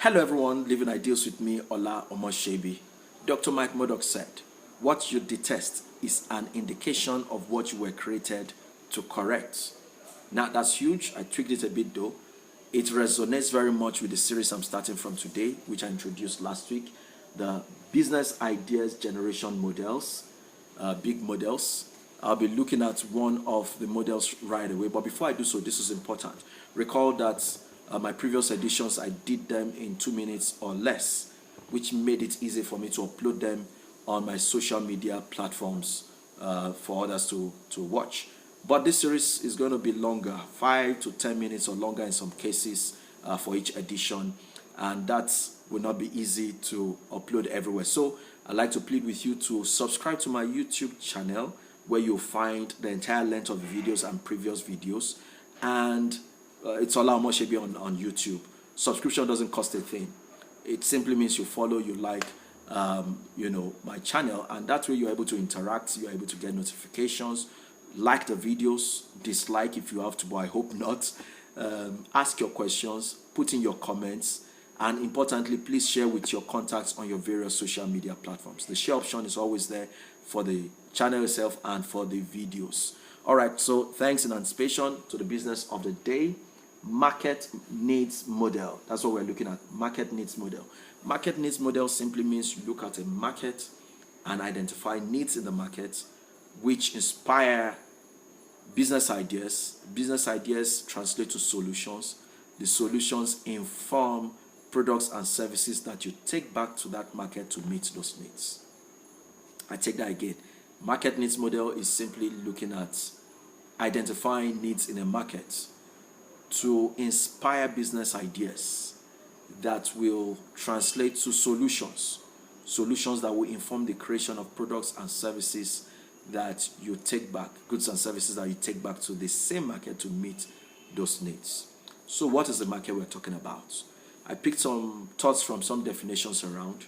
Hello everyone, Living Ideals with me, Ola Omoshebi. Dr. Mike Murdoch said, what you detest is an indication of what you were created to correct. Now that's huge. I tweaked it a bit though. It resonates very much with the series I'm starting from today, which I introduced last week. The business ideas generation models, big models. I'll be looking at one of the models right away. But before I do so, this is important. Recall that my previous editions, I did them in 2 minutes or less, which made it easy for me to upload them on my social media platforms for others to watch. But this series is going to be longer, 5 to 10 minutes or longer in some cases for each edition. And that will not be easy to upload everywhere. So I'd like to plead with you to subscribe to my YouTube channel, where you'll find the entire length of the videos and previous videos. And it's Ola Omoshebi on YouTube. Subscription doesn't cost a thing. It simply means you follow, you like, my channel, and that way you're able to interact, you're able to get notifications, like the videos, dislike if you have to, but I hope not. Ask your questions, put in your comments, and importantly, please share with your contacts on your various social media platforms. The share option is always there for the channel itself and for the videos. All right, so thanks in anticipation to the business of the day. Market needs model. That's what we're looking at. Market needs model. Market needs model simply means you look at a market and identify needs in the market which inspire business ideas. Business ideas translate to solutions. The solutions inform products and services that you take back to that market to meet those needs. I take that again. Market needs model is simply looking at identifying needs in a market to inspire business ideas that will translate to solutions that will inform the creation of products and services that you take back, goods and services that you take back to the same market to meet those needs. So what is the market we're talking about? I picked some thoughts from some definitions around,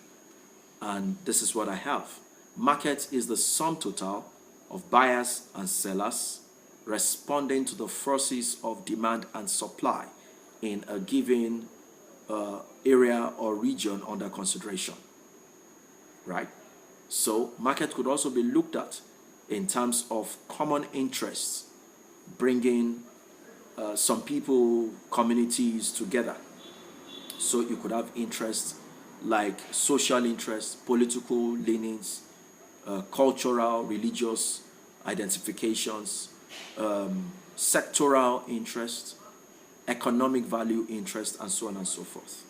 and this is what I have. Market is the sum total of buyers and sellers responding to the forces of demand and supply in a given area or region under consideration, right? So market could also be looked at in terms of common interests, bringing some people, communities together. So you could have interests like social interests, political leanings, cultural, religious identifications, sectoral interest, economic value interest, and so on and so forth.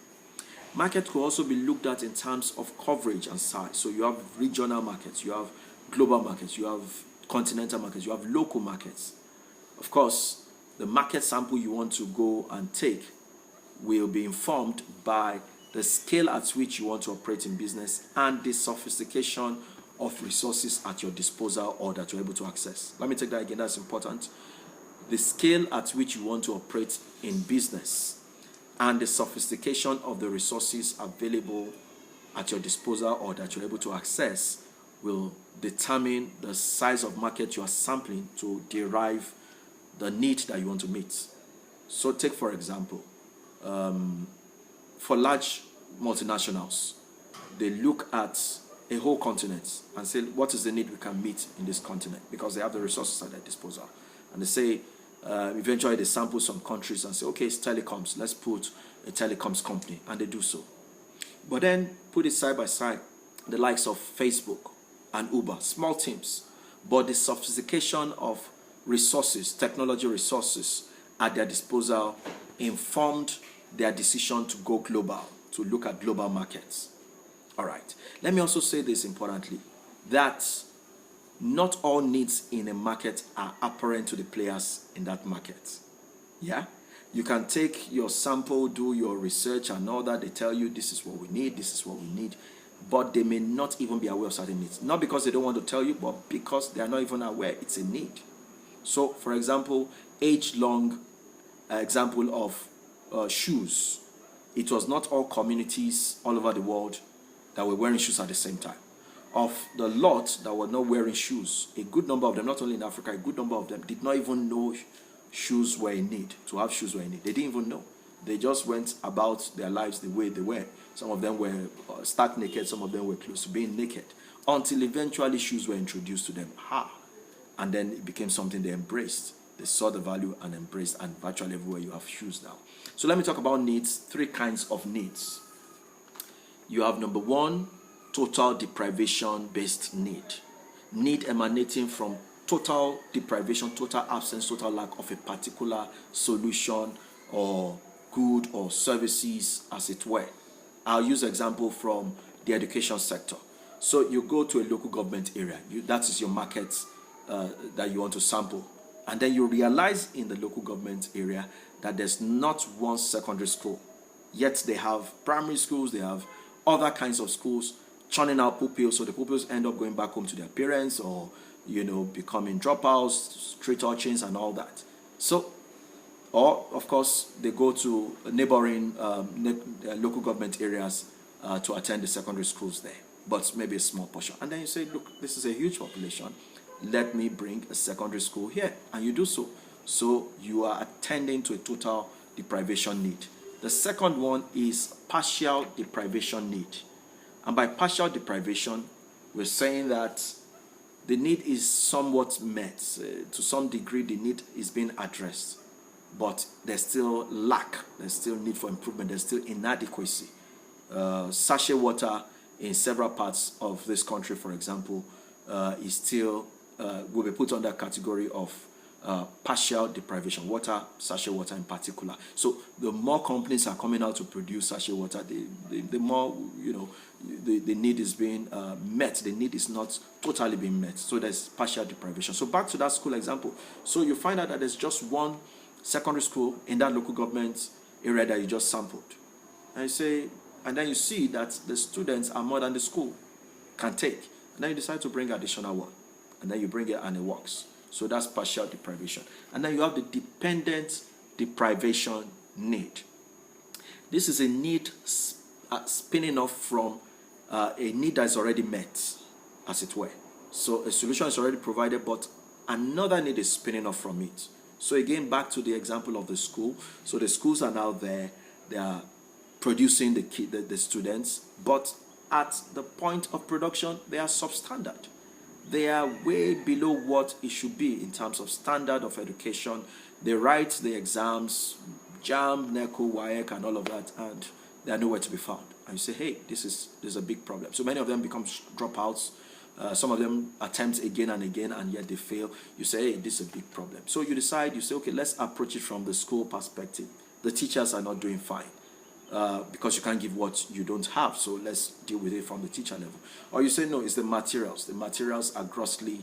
Market could also be looked at in terms of coverage and size. So you have regional markets, you have global markets, you have continental markets, you have local markets. Of course, the market sample you want to go and take will be informed by the scale at which you want to operate in business and the sophistication of resources at your disposal or that you're able to access. Let me take that again, that's important. The scale at which you want to operate in business and the sophistication of the resources available at your disposal or that you're able to access will determine the size of market you are sampling to derive the need that you want to meet. So take, for example, for large multinationals, they look at a whole continent and say, what is the need we can meet in this continent? Because they have the resources at their disposal. And they say, eventually they sample some countries and say, okay, it's telecoms, let's put a telecoms company, and they do so. But then put it side by side, the likes of Facebook and Uber, small teams, but the sophistication of resources, technology resources at their disposal informed their decision to go global, to look at global markets. All right. Let me also say this importantly, that not all needs in a market are apparent to the players in that market. Yeah? You can take your sample, do your research and all that. They tell you this is what we need, this is what we need. But they may not even be aware of certain needs. Not because they don't want to tell you, but because they are not even aware it's a need. So, for example, age-long example of shoes. It was not all communities all over the world that were wearing shoes at the same time. Of the lot that were not wearing shoes, a good number of them, not only in Africa, a good number of them did not even know shoes were in need, to have shoes were in need. They didn't even know. They just went about their lives the way they were. Some of them were stark naked, some of them were close to being naked, until eventually shoes were introduced to them. And then it became something they embraced. They saw the value and embraced, and virtually everywhere you have shoes now. So let me talk about needs, 3 kinds of needs. You have number 1, total deprivation based need. Need emanating from total deprivation, total absence, total lack of a particular solution or good or services, as it were. I'll use example from the education sector. So you go to a local government area, that is your market that you want to sample. And then you realize in the local government area that there's not one secondary school. Yet they have primary schools, they have other kinds of schools churning out pupils. So the pupils end up going back home to their parents, or becoming dropouts, street urchins and all that. So, or of course, they go to neighboring local government areas to attend the secondary schools there, but maybe a small portion. And then you say, look, this is a huge population. Let me bring a secondary school here. And you do so. So you are attending to a total deprivation need. The second one is partial deprivation need. And by partial deprivation, we're saying that the need is somewhat met. To some degree, the need is being addressed. But there's still lack. There's still need for improvement. There's still inadequacy. Sachet water in several parts of this country, for example, is still will be put under category of partial deprivation, sachet water in particular. So the more companies are coming out to produce sachet water, the more the need is being met. The need is not totally being met. So there's partial deprivation. So back to that school example. So you find out that there's just one secondary school in that local government area that you just sampled, and then you see that the students are more than the school can take, and then you decide to bring additional one, and then you bring it and it works. So that's partial deprivation. And then you have the dependent deprivation need. This is a need spinning off from a need that's already met, as it were. So a solution is already provided, but another need is spinning off from it. So again, back to the example of the school. So the schools are now there. They are producing the students, but at the point of production, they are substandard. They are way below what it should be in terms of standard of education. They write the exams, JAMB, NECO, WAEC, and all of that, and they are nowhere to be found. And you say, hey, this is a big problem. So many of them become dropouts. Some of them attempt again and again, and yet they fail. You say, hey, this is a big problem. So you decide, you say, okay, let's approach it from the school perspective. The teachers are not doing fine. Because you can't give what you don't have, so let's deal with it from the teacher level. Or you say, no, it's the materials. The materials are grossly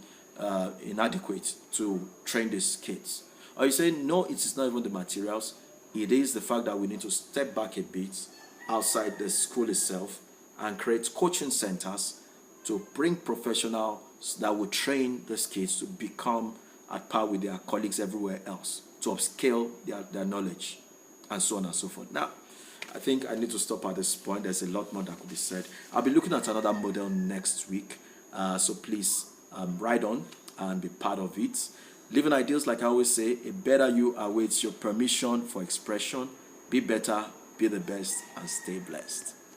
inadequate to train these kids. Or you say, no, it is not even the materials. It is the fact that we need to step back a bit outside the school itself and create coaching centers to bring professionals that will train these kids to become at par with their colleagues everywhere else, to upscale their knowledge, and so on and so forth. Now, I think I need to stop at this point. There's a lot more that could be said. I'll be looking at another model next week. So please ride on and be part of it. Living ideals, like I always say, a better you awaits your permission for expression. Be better, be the best, and stay blessed.